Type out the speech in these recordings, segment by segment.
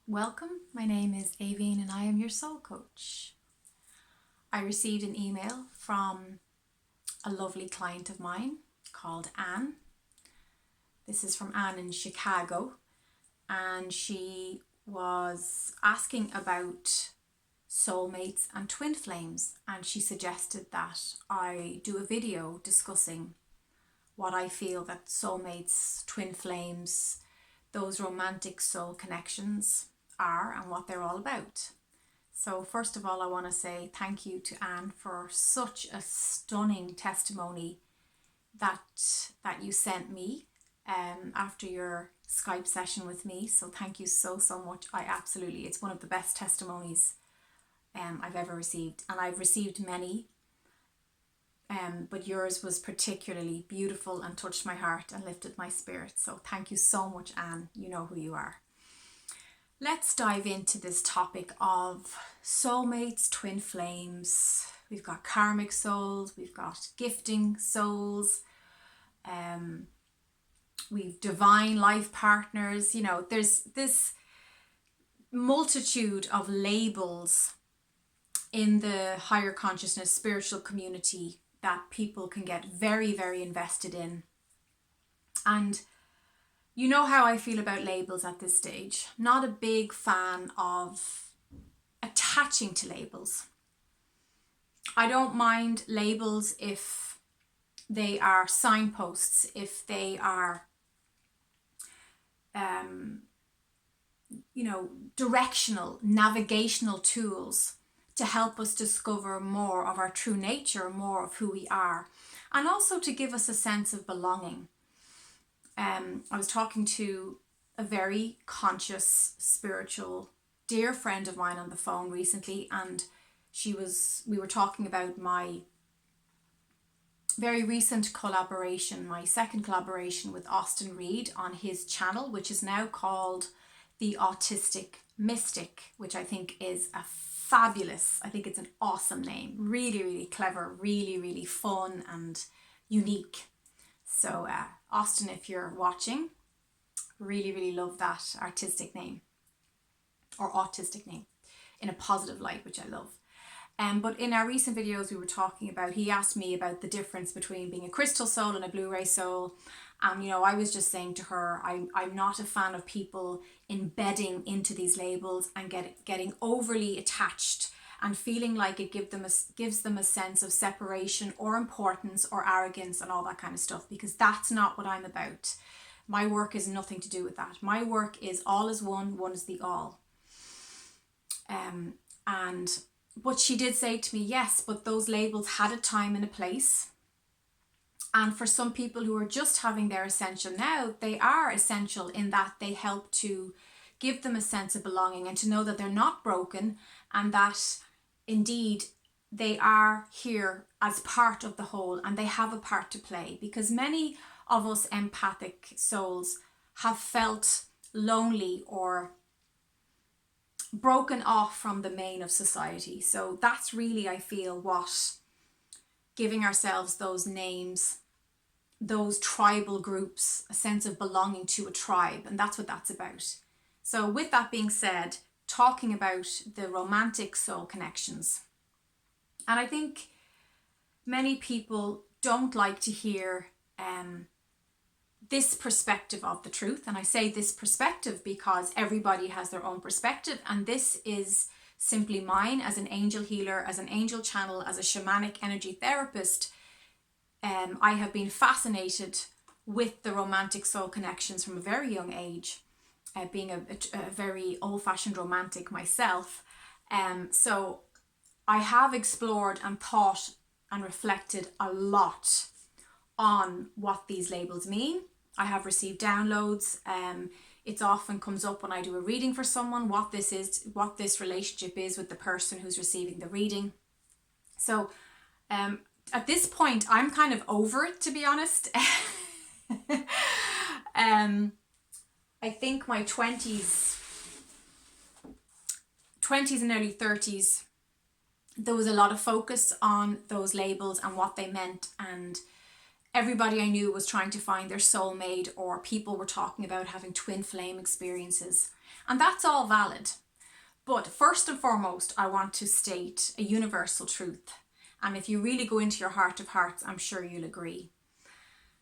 Welcome, my name is Aoibheann and I am your soul coach. I received an email from a lovely client of mine called Anne. This is from Anne in Chicago, and she was asking about soulmates and twin flames, and she suggested that I do a video discussing what I feel that soulmates, twin flames, those romantic soul connections are and what they're all about. So first of all, I want to say thank you to Anne for such a stunning testimony that you sent me after your Skype session with me. So thank you so much. It's one of the best testimonies I've ever received, and I've received many, but yours was particularly beautiful and touched my heart and lifted my spirit. So thank you so much, Anne. You know who you are. Let's dive into this topic of soulmates, twin flames. We've got karmic souls, we've got gifting souls, we've divine life partners. You know, there's this multitude of labels in the higher consciousness spiritual community that people can get very invested in. And you know how I feel about labels at this stage. Not a big fan of attaching to labels. I don't mind labels if they are signposts, if they are, directional, navigational tools to help us discover more of our true nature, more of who we are, and also to give us a sense of belonging. I was talking to a very conscious, spiritual, dear friend of mine on the phone recently, and we were talking about my very recent collaboration, my second collaboration with Austin Reed on his channel, which is now called The Autistic Mystic, which I think is I think it's an awesome name. Really clever, really fun and unique. So Austin, if you're watching, really love that artistic name or autistic name in a positive light, which I love. But in our recent videos we were talking about, he asked me about the difference between being a crystal soul and a Blu-ray soul. I was just saying to her, I'm not a fan of people embedding into these labels and getting overly attached and feeling like it gives them a sense of separation or importance or arrogance and all that kind of stuff, because that's not what I'm about. My work is nothing to do with that. My work is all is one, one is the all. But she did say to me, yes, but those labels had a time and a place. And for some people who are just having their ascension now, they are essential in that they help to give them a sense of belonging and to know that they're not broken, and that indeed they are here as part of the whole and they have a part to play. Because many of us empathic souls have felt lonely or broken off from the main of society. So that's really, I feel, what giving ourselves those names, those tribal groups, a sense of belonging to a tribe, and that's what that's about. So with that being said, talking about the romantic soul connections, and I think many people don't like to hear this perspective of the truth. And I say this perspective because everybody has their own perspective, and this is simply mine as an angel healer, as an angel channel, as a shamanic energy therapist. I have been fascinated with the romantic soul connections from a very young age, being a very old-fashioned romantic myself. So I have explored and thought and reflected a lot on what these labels mean. I have received downloads. It often comes up when I do a reading for someone, what this relationship is with the person who's receiving the reading. So at this point, I'm kind of over it, to be honest. I think my 20s and early 30s, there was a lot of focus on those labels and what they meant, and everybody I knew was trying to find their soulmate, or people were talking about having twin flame experiences. And that's all valid. But first and foremost, I want to state a universal truth. And if you really go into your heart of hearts, I'm sure you'll agree.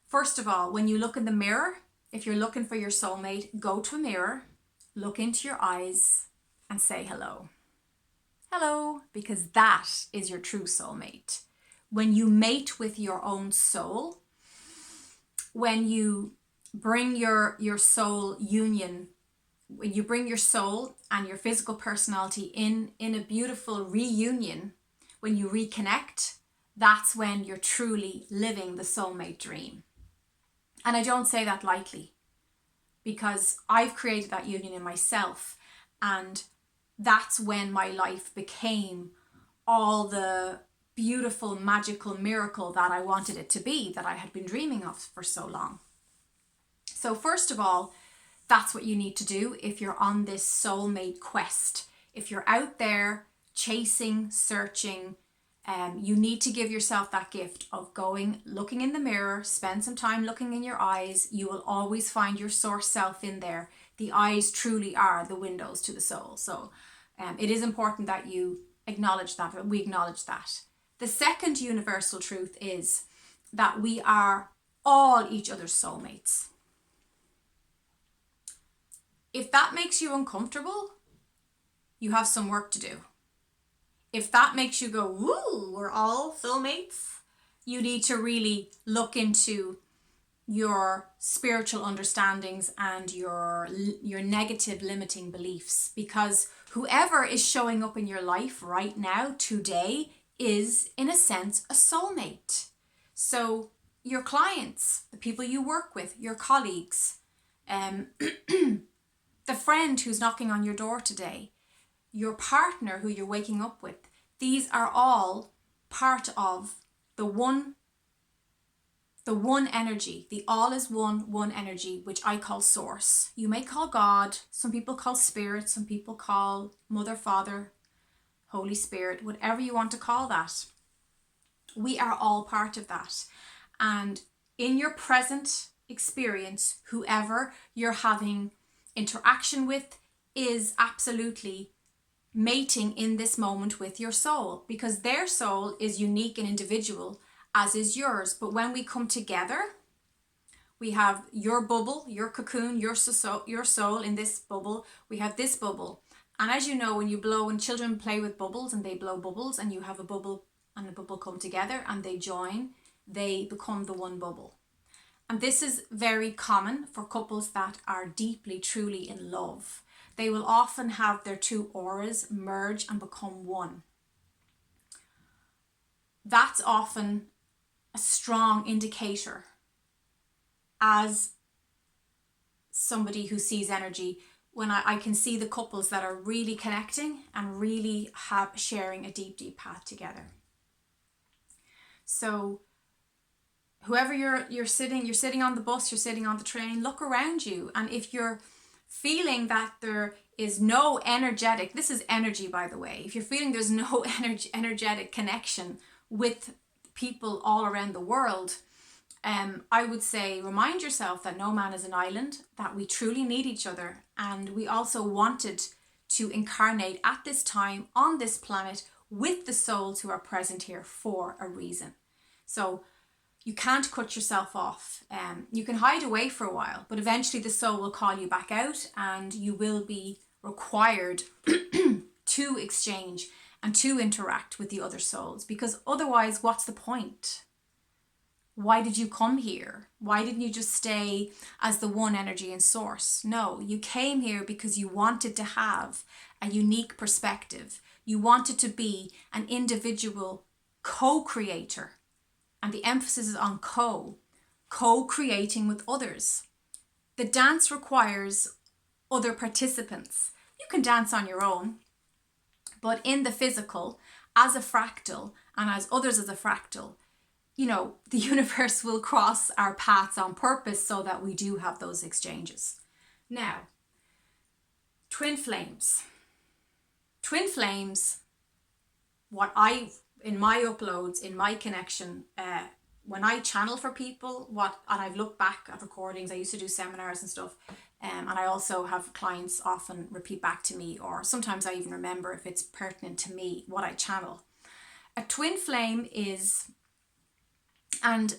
First of all, when you look in the mirror, if you're looking for your soulmate, go to a mirror, look into your eyes and say hello. Hello, because that is your true soulmate. When you mate with your own soul, when you bring your soul union, when you bring your soul and your physical personality in a beautiful reunion, when you reconnect, that's when you're truly living the soulmate dream. And I don't say that lightly, because I've created that union in myself, and that's when my life became all the beautiful, magical miracle that I wanted it to be, that I had been dreaming of for so long. So first of all, that's what you need to do if you're on this soulmate quest. If you're out there chasing, searching, you need to give yourself that gift of going, looking in the mirror, spend some time looking in your eyes. You will always find your source self in there. The eyes truly are the windows to the soul. So it is important that you acknowledge that, that we acknowledge that. The second universal truth is that we are all each other's soulmates. If that makes you uncomfortable, you have some work to do. If that makes you go, woo, we're all soulmates, you need to really look into your spiritual understandings and your negative limiting beliefs, because whoever is showing up in your life right now, today, is in a sense a soulmate. So your clients, the people you work with, your colleagues, the friend who's knocking on your door today, your partner who you're waking up with, these are all part of the one energy, the all is one energy, which I call source. You may call God, some people call spirit, some people call Mother, Father, Holy Spirit, whatever you want to call that. We are all part of that. And in your present experience, whoever you're having interaction with is absolutely mating in this moment with your soul, because their soul is unique and individual, as is yours. But when we come together, we have your bubble, your cocoon, your soul in this bubble. We have this bubble. And as you know, when you blow, when children play with bubbles and they blow bubbles, and you have a bubble and a bubble come together and they join, they become the one bubble. And this is very common for couples that are deeply, truly in love. They will often have their two auras merge and become one. That's often a strong indicator, as somebody who sees energy, when I can see the couples that are really connecting and really sharing a deep, deep path together. So whoever you're sitting on the bus, you're sitting on the train, look around you. And if you're feeling that there is no energetic, this is energy, by the way, if you're feeling there's no energetic connection with people all around the world, I would say remind yourself that no man is an island, that we truly need each other. And we also wanted to incarnate at this time on this planet with the souls who are present here for a reason. So you can't cut yourself off. You can hide away for a while, but eventually the soul will call you back out, and you will be required to exchange and to interact with the other souls, because otherwise, what's the point? Why did you come here? Why didn't you just stay as the one energy and source? No, you came here because you wanted to have a unique perspective. You wanted to be an individual co-creator. And the emphasis is on co-creating with others. The dance requires other participants. You can dance on your own, but in the physical, as a fractal, and as others as a fractal, you know, the universe will cross our paths on purpose so that we do have those exchanges. Now, twin flames. Twin flames, what I, in my uploads, in my connection when I channel for people, and I've looked back at recordings, I used to do seminars and stuff, and I also have clients often repeat back to me, or sometimes I even remember if it's pertinent to me what I channel. A twin flame is, and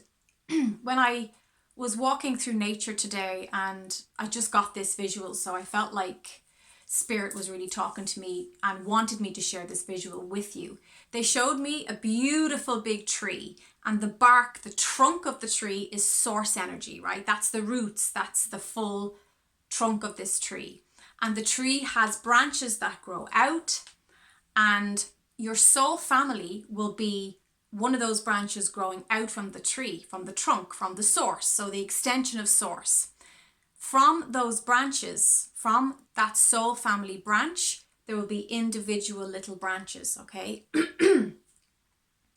when I was walking through nature today and I just got this visual, so I felt like Spirit was really talking to me and wanted me to share this visual with you. They showed me a beautiful big tree, and the bark, the trunk of the tree is source energy, right? That's the roots, that's the full trunk of this tree. And the tree has branches that grow out, and your soul family will be one of those branches growing out from the tree, from the trunk, from the source, so the extension of source. From those branches, from that soul family branch, there will be individual little branches, okay?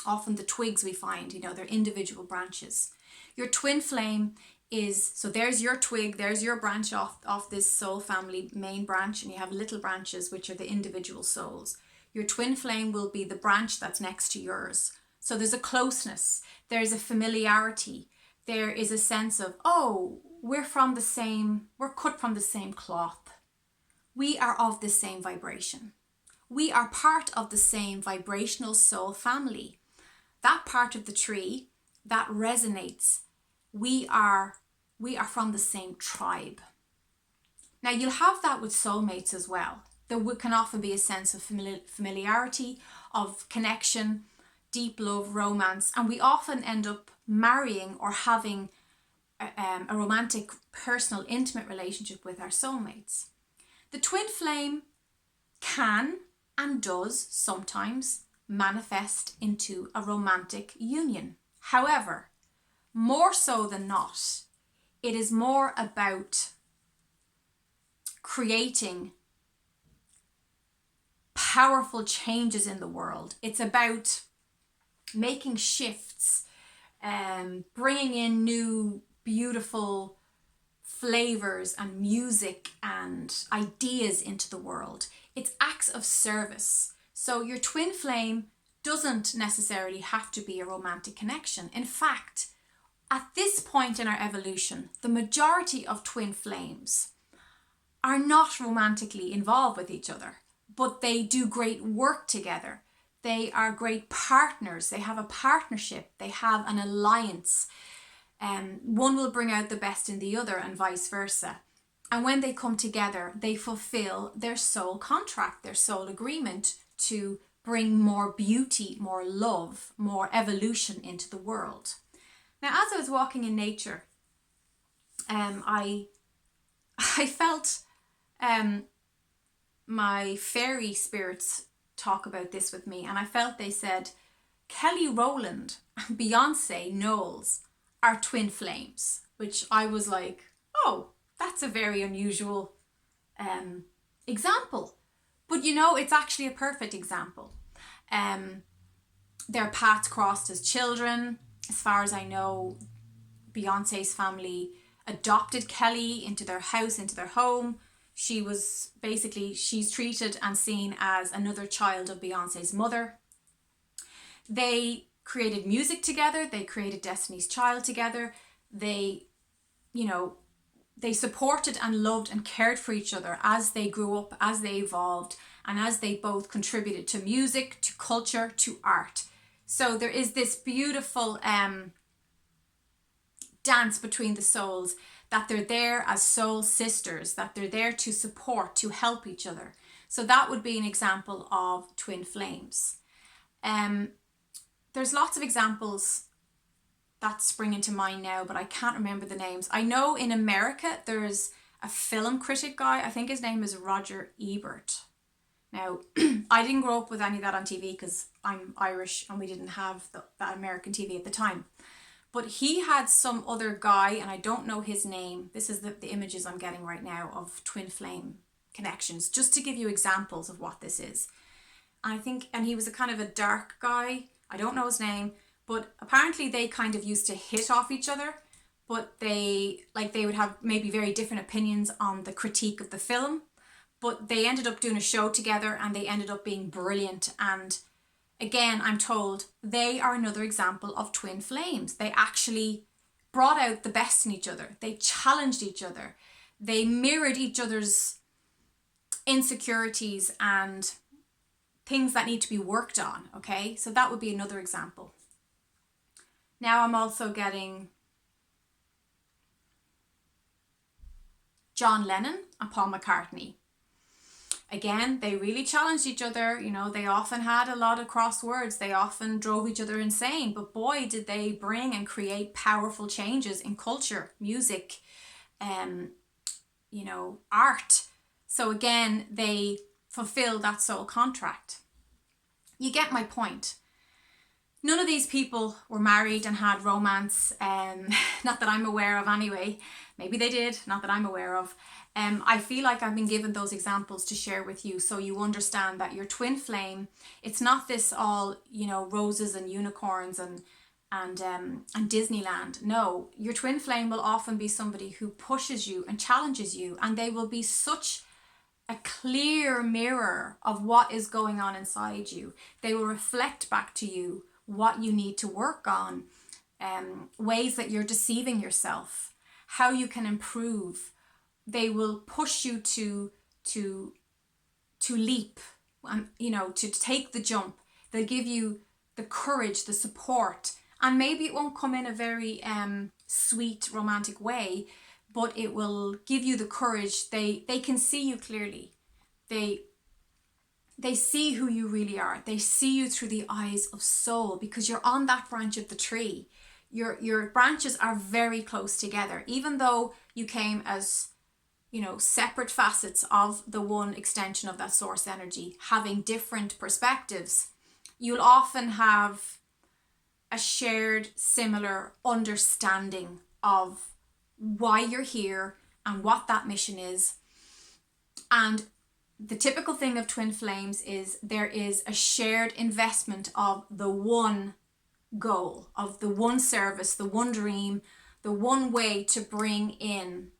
Often the twigs we find, they're individual branches. Your twin flame is, so there's your twig, there's your branch off this soul family main branch, and you have little branches, which are the individual souls. Your twin flame will be the branch that's next to yours. So there's a closeness, there's a familiarity, there is a sense of, oh, we're cut from the same cloth. We are of the same vibration. We are part of the same vibrational soul family. That part of the tree that resonates, we are from the same tribe. Now you'll have that with soulmates as well. There can often be a sense of familiarity, of connection, deep love, romance, and we often end up marrying or having a romantic, personal, intimate relationship with our soulmates. The twin flame can and does sometimes manifest into a romantic union. However, more so than not, it is more about creating powerful changes in the world. It's about making shifts, bringing in new beautiful flavors and music and ideas into the world. It's acts of service. So your twin flame doesn't necessarily have to be a romantic connection. In fact, at this point in our evolution, the majority of twin flames are not romantically involved with each other, but they do great work together. They are great partners. They have a partnership. They have an alliance. One will bring out the best in the other and vice versa. And when they come together, they fulfill their soul contract, their soul agreement to bring more beauty, more love, more evolution into the world. Now, as I was walking in nature, I felt my fairy spirits talk about this with me, and I felt they said, Kelly Rowland and Beyonce Knowles are twin flames, which I was like, oh, that's a very unusual example. But it's actually a perfect example. Their paths crossed as children. As far as I know, Beyonce's family adopted Kelly into their house, into their home. She's treated and seen as another child of Beyonce's mother. They created music together. They created Destiny's Child together. They supported and loved and cared for each other as they grew up, as they evolved, and as they both contributed to music, to culture, to art. So there is this beautiful dance between the souls, that they're there as soul sisters, that they're there to support, to help each other. So that would be an example of twin flames. There's lots of examples that spring into mind now, but I can't remember the names. I know in America there's a film critic guy, I think his name is Roger Ebert. Now, I didn't grow up with any of that on TV because I'm Irish and we didn't have that American TV at the time. But he had some other guy, and I don't know his name. This is the images I'm getting right now of twin flame connections, just to give you examples of what this is. And he was a kind of a dark guy. I don't know his name, but apparently they kind of used to hit off each other, but they would have maybe very different opinions on the critique of the film, but they ended up doing a show together and they ended up being brilliant. And Again, I'm told they are another example of twin flames. They actually brought out the best in each other. They challenged each other. They mirrored each other's insecurities and things that need to be worked on, okay? So that would be another example. Now I'm also getting John Lennon and Paul McCartney. Again, they really challenged each other. You know, they often had a lot of crosswords. They often drove each other insane. But boy, did they bring and create powerful changes in culture, music, art. So again, they fulfill that soul contract. You get my point. None of these people were married and had romance, not that I'm aware of anyway. Maybe they did, not that I'm aware of. I feel like I've been given those examples to share with you so you understand that your twin flame, it's not this all, roses and unicorns and Disneyland. No, your twin flame will often be somebody who pushes you and challenges you, and they will be such a clear mirror of what is going on inside you. They will reflect back to you what you need to work on, ways that you're deceiving yourself, how you can improve. They will push you to leap, and to take the jump. They'll give you the courage, the support, and maybe it won't come in a very sweet romantic way, but it will give you the courage. They can see you clearly. They see who you really are. They see you through the eyes of soul, because you're on that branch of the tree. Your branches are very close together, even though you came as separate facets of the one extension of that source energy, having different perspectives. You'll often have a shared, similar understanding of why you're here and what that mission is. And the typical thing of twin flames is there is a shared investment of the one goal, of the one service, the one dream, the one way to bring in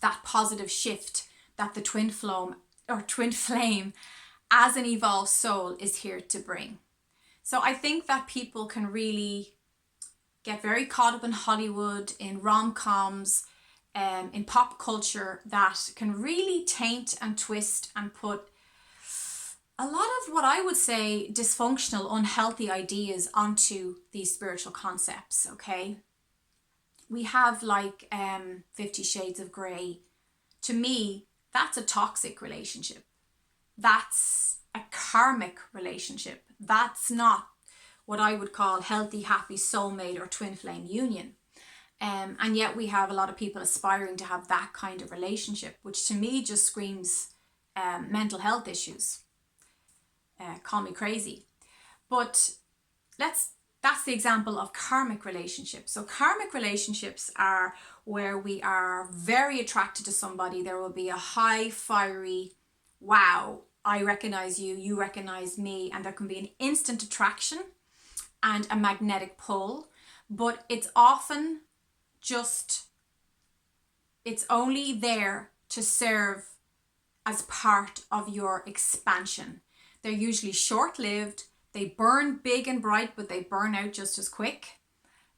that positive shift that the twin flame as an evolved soul is here to bring. So I think that people can really get very caught up in Hollywood, in rom-coms, in pop culture, that can really taint and twist and put a lot of what I would say dysfunctional, unhealthy ideas onto these spiritual concepts, okay? We have 50 Shades of Grey. To me, that's a toxic relationship. That's a karmic relationship. That's not what I would call healthy, happy soulmate or twin flame union. And yet we have a lot of people aspiring to have that kind of relationship, which to me just screams mental health issues. Call me crazy. But that's the example of karmic relationships. So karmic relationships are where we are very attracted to somebody. There will be a high, fiery, wow, I recognize you, you recognize me, and there can be an instant attraction and a magnetic pull. But it's often it's only there to serve as part of your expansion. They're usually short-lived. They burn big and bright, but they burn out just as quick.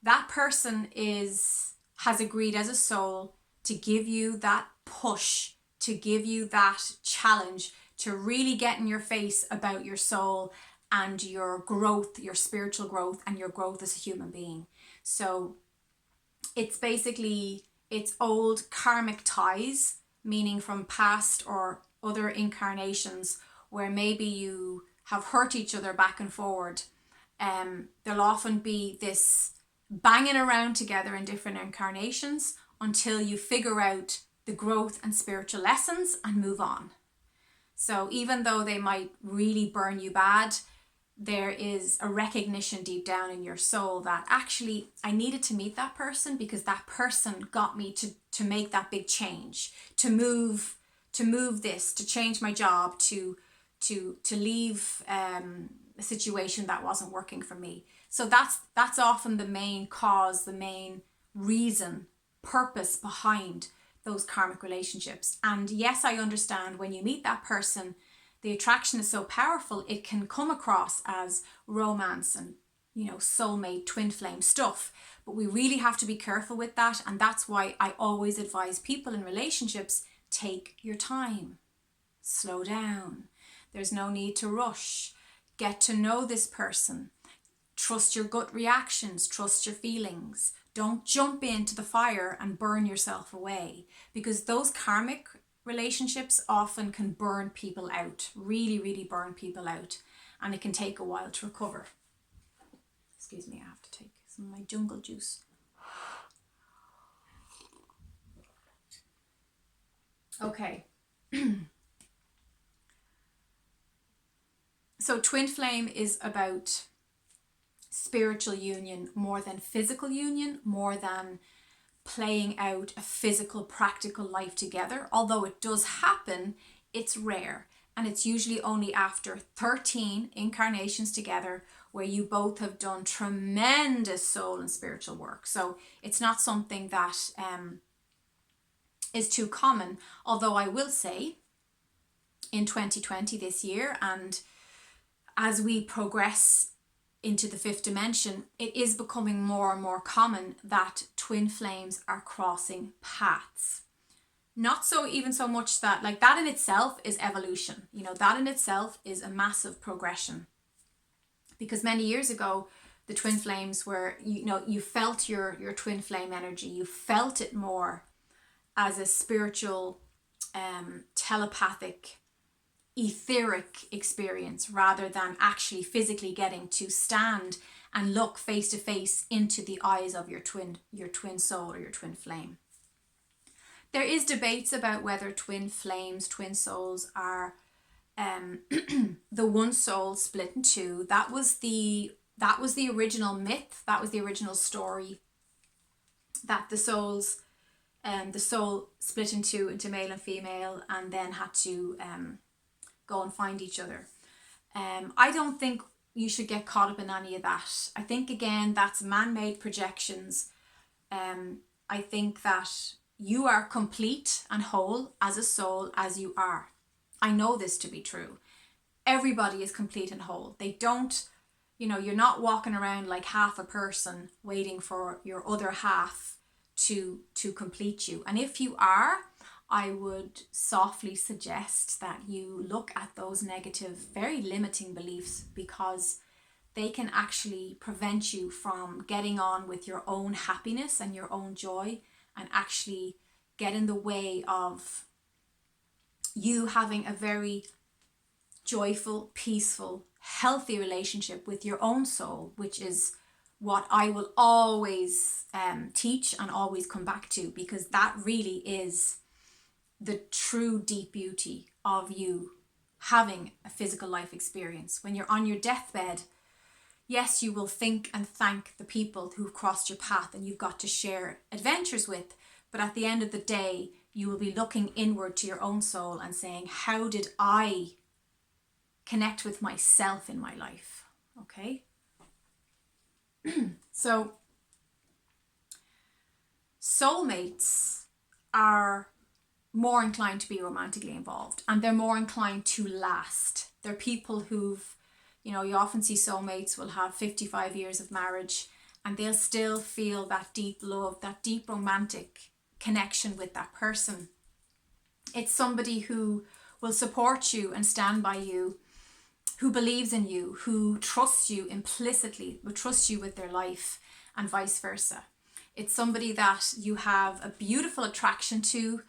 That person has agreed as a soul to give you that push, to give you that challenge, to really get in your face about your soul and your growth, your spiritual growth, and your growth as a human being. So it's basically, it's old karmic ties, meaning from past or other incarnations where maybe you have hurt each other back and forward. There'll often be this banging around together in different incarnations until you figure out the growth and spiritual lessons and move on. So even though they might really burn you bad, there is a recognition deep down in your soul that actually I needed to meet that person because that person got me to make that big change, to move this, to change my job, to leave a situation that wasn't working for me. So that's often the main cause, the main reason, purpose behind those karmic relationships. And yes, I understand when you meet that person, the attraction is so powerful, it can come across as romance and, you know, soulmate, twin flame stuff. But we really have to be careful with that. And that's why I always advise people in relationships, take your time, slow down. There's no need to rush. Get to know this person. Trust your gut reactions, trust your feelings. Don't jump into the fire and burn yourself away, because those karmic relationships often can burn people out, really, really burn people out, and it can take a while to recover. Excuse me, I have to take some of my jungle juice. Okay. So twin flame is about spiritual union more than physical union, more than playing out a physical, practical life together. Although it does happen, it's rare. And it's usually only after 13 incarnations together where you both have done tremendous soul and spiritual work. So it's not something that is too common. Although I will say in 2020 this year, and as we progress into the fifth dimension, it is becoming more and more common that twin flames are crossing paths. Not so even so much that, like, that in itself is evolution. You know, that in itself is a massive progression. Because many years ago, the twin flames were, you know, you felt your twin flame energy. You felt it more as a spiritual, telepathic, etheric experience, rather than actually physically getting to stand and look face to face into the eyes of your twin soul or your twin flame. There is debates about whether twin flames, twin souls are the one soul split in two. That was the original myth. That was the original story, that the soul split into male and female, and then had to go and find each other. I don't think you should get caught up in any of that. I think, again, that's man-made projections. I think that you are complete and whole as a soul as you are. I know this to be true. Everybody is complete and whole. They don't, you know, you're not walking around like half a person waiting for your other half to complete you. And if you are, I would softly suggest that you look at those negative, very limiting beliefs, because they can actually prevent you from getting on with your own happiness and your own joy, and actually get in the way of you having a very joyful, peaceful, healthy relationship with your own soul, which is what I will always teach and always come back to, because that really is the true deep beauty of you having a physical life experience. When you're on your deathbed, yes, you will think and thank the people who've crossed your path and you've got to share adventures with, but at the end of the day, you will be looking inward to your own soul and saying, how did I connect with myself in my life? Okay? So, soulmates are more inclined to be romantically involved, and they're more inclined to last. They're people who've, you know, you often see soulmates will have 55 years of marriage and they'll still feel that deep love, that deep romantic connection with that person. It's somebody who will support you and stand by you, who believes in you, who trusts you implicitly, will trust you with their life, and vice versa. It's somebody that you have a beautiful attraction to.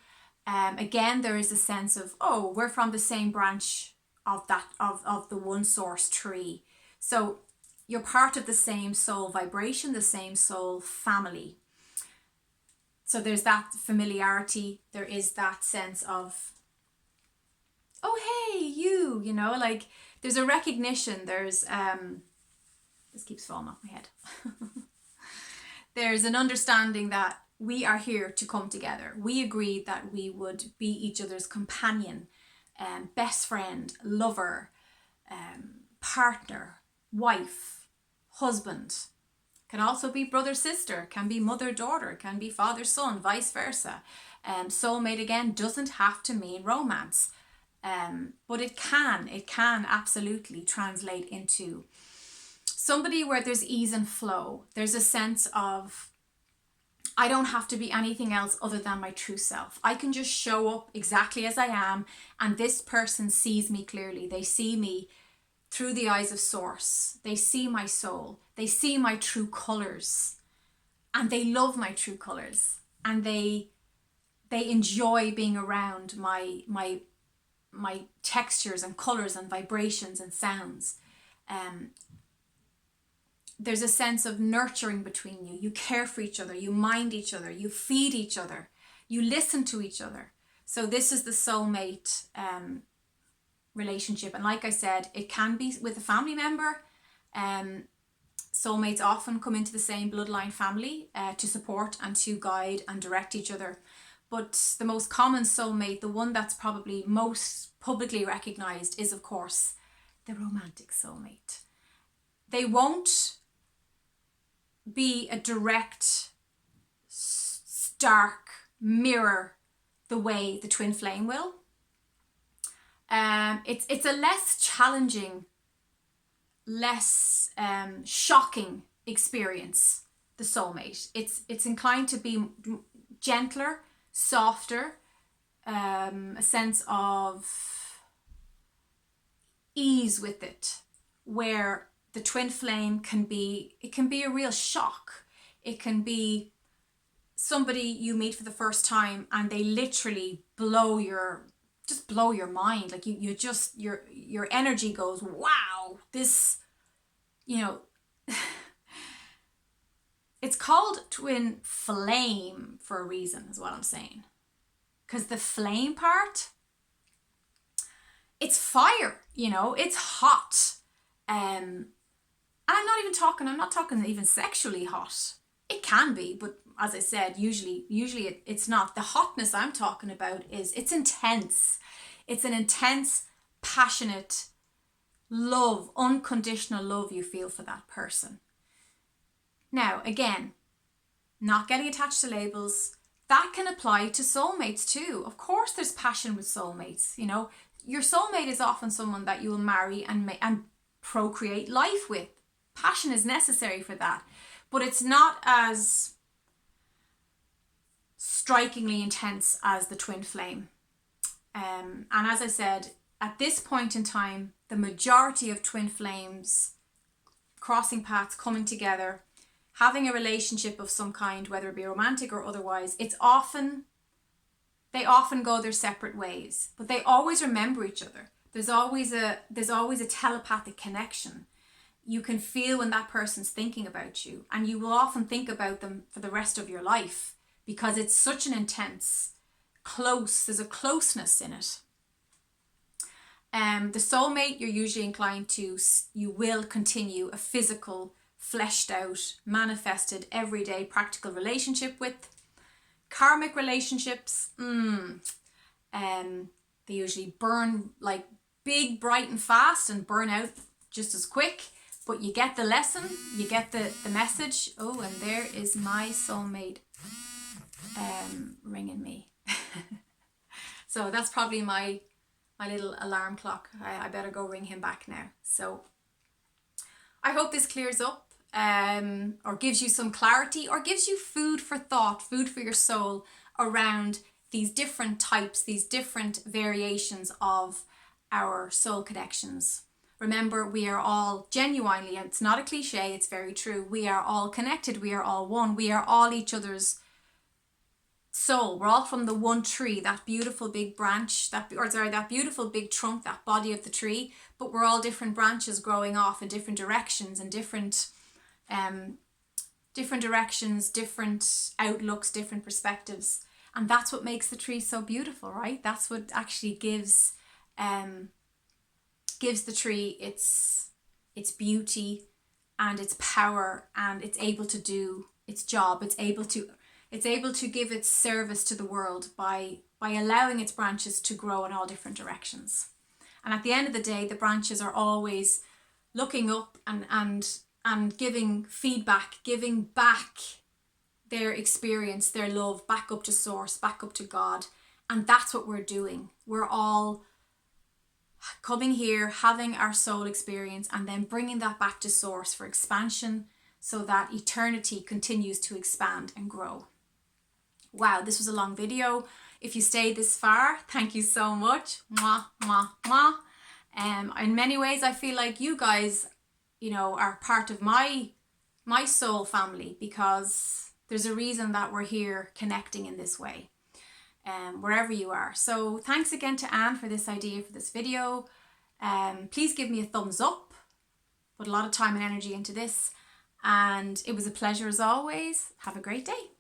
Again, there is a sense of, oh, we're from the same branch of that of the one source tree. So you're part of the same soul vibration, the same soul family. So there's that familiarity. There is that sense of, oh, hey, you know, like there's a recognition. There's, this keeps falling off my head. There's an understanding that we are here to come together. We agreed that we would be each other's companion, best friend, lover, partner, wife, husband. Can also be brother, sister, can be mother, daughter, can be father, son, vice versa. Soulmate, again, doesn't have to mean romance. But it can absolutely translate into somebody where there's ease and flow. There's a sense of, I don't have to be anything else other than my true self. I can just show up exactly as I am, and this person sees me clearly. They see me through the eyes of source. They see my soul. They see my true colors, and they love my true colors, and they enjoy being around my textures and colors and vibrations and sounds. There's a sense of nurturing between you. You care for each other. You mind each other. You feed each other. You listen to each other. So this is the soulmate relationship. And like I said, it can be with a family member. Soulmates often come into the same bloodline family to support and to guide and direct each other. But the most common soulmate, the one that's probably most publicly recognized, is of course the romantic soulmate. They won't be a direct, stark mirror the way the twin flame will. It's a less challenging, less shocking experience, the soulmate. It's inclined to be gentler, softer, a sense of ease with it, where the twin flame can be a real shock. It can be somebody you meet for the first time and they literally blow your mind. Like you just, your energy goes, wow, this, it's called twin flame for a reason, is what I'm saying. Because the flame part, it's fire, it's hot. And I'm not talking even sexually hot. It can be, but as I said, usually it's not. The hotness I'm talking about it's intense. It's an intense, passionate love, unconditional love you feel for that person. Now, again, not getting attached to labels, that can apply to soulmates too. Of course, there's passion with soulmates. Your soulmate is often someone that you will marry and procreate life with. Passion is necessary for that, but it's not as strikingly intense as the twin flame. And as I said, at this point in time, the majority of twin flames crossing paths, coming together, having a relationship of some kind, whether it be romantic or otherwise, they often go their separate ways, but they always remember each other. There's always a telepathic connection. You can feel when that person's thinking about you, and you will often think about them for the rest of your life because it's such an intense, there's a closeness in it. The soulmate, you're usually inclined to, you will continue a physical, fleshed out, manifested, everyday, practical relationship with. Karmic relationships, they usually burn like big, bright and fast and burn out just as quick. But you get the lesson, you get the message. Oh, and there is my soulmate ringing me. So that's probably my little alarm clock. I better go ring him back now. So I hope this clears up or gives you some clarity or gives you food for thought, food for your soul around these different types, these different variations of our soul connections. Remember, we are all genuinely, and it's not a cliche, it's very true, we are all connected, we are all one, we are all each other's soul. We're all from the one tree, that beautiful big branch, that beautiful big trunk, that body of the tree, but we're all different branches growing off in different directions and different directions, different outlooks, different perspectives. And that's what makes the tree so beautiful, right? That's what actually gives the tree its beauty and its power, and it's able to do its job. It's able to give its service to the world by allowing its branches to grow in all different directions. And at the end of the day, the branches are always looking up and giving feedback, giving back their experience, their love, back up to source, back up to God. And that's what we're doing. We're all coming here, having our soul experience, and then bringing that back to source for expansion so that eternity continues to expand and grow. Wow, this was a long video. If you stayed this far, thank you so much. Mwah, mwah, mwah. In many ways, I feel like you guys, are part of my soul family, because there's a reason that we're here connecting in this way, wherever you are. So thanks again to Anne for this idea for this video. Please give me a thumbs up. Put a lot of time and energy into this, and it was a pleasure as always. Have a great day.